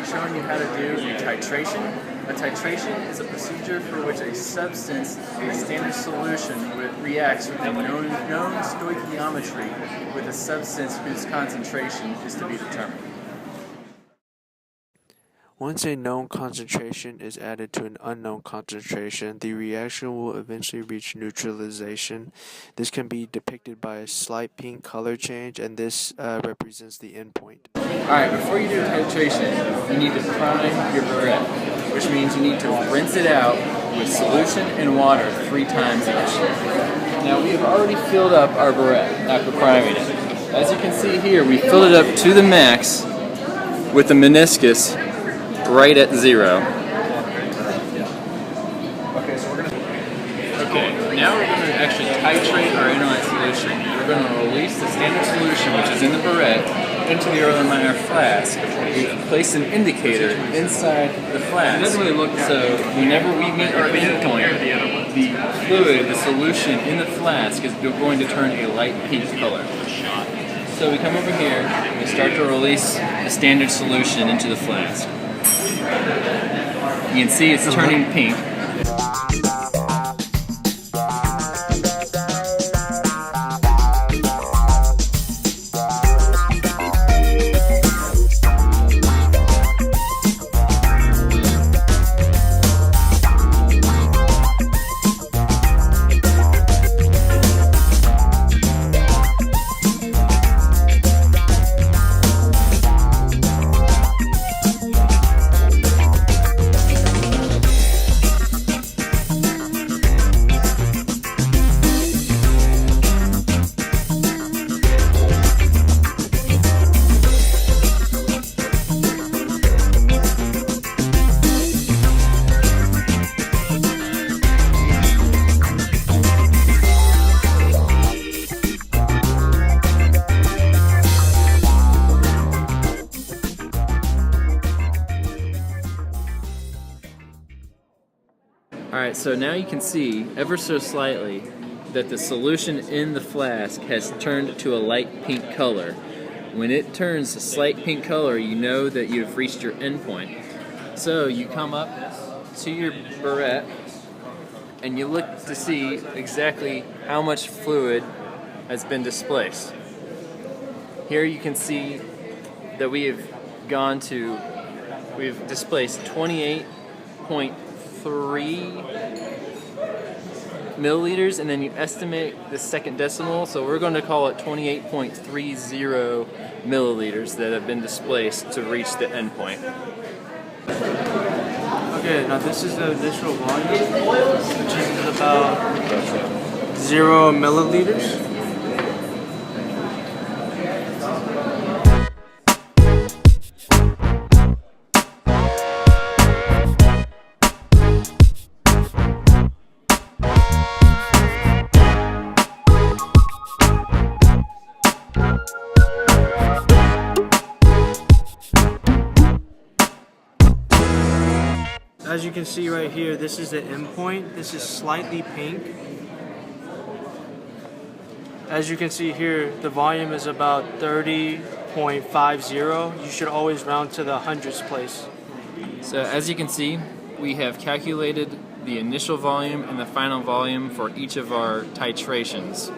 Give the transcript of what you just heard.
be showing you how to do a titration. A titration is a procedure for which a substance in a standard solution reacts with a known stoichiometry with a substance whose concentration is to be determined. Once a known concentration is added to an unknown concentration, the reaction will eventually reach neutralization. This can be depicted by a slight pink color change, and this represents the endpoint. Alright, before you do titration, you need to prime your burette, which means you need to rinse it out with solution and water 3 times each. Now, we have already filled up our burette after priming it. As you can see here, we filled it up to the max with the meniscus right at 0. Okay, now we're going to actually titrate our analyte solution. We're going to release the standard solution, which is in the burette, into the Erlenmeyer flask. We place an indicator inside the flask, so whenever we meet our endpoint, the fluid, the solution in the flask is going to turn a light pink color. So we come over here and we start to release the standard solution into the flask. You can see it's turning pink. Alright, so now you can see, ever so slightly, that the solution in the flask has turned to a light pink color. When it turns a slight pink color, you know that you've reached your endpoint. So you come up to your burette and you look to see exactly how much fluid has been displaced. Here you can see that we've displaced 28.3 milliliters, and then you estimate the second decimal, so we're going to call it 28.30 milliliters that have been displaced to reach the endpoint. Okay, now this is the initial volume, which is about 0 milliliters. As you can see right here, this is the endpoint. This is slightly pink. As you can see here, the volume is about 30.50. You should always round to the hundredths place. So as you can see, we have calculated the initial volume and the final volume for each of our titrations.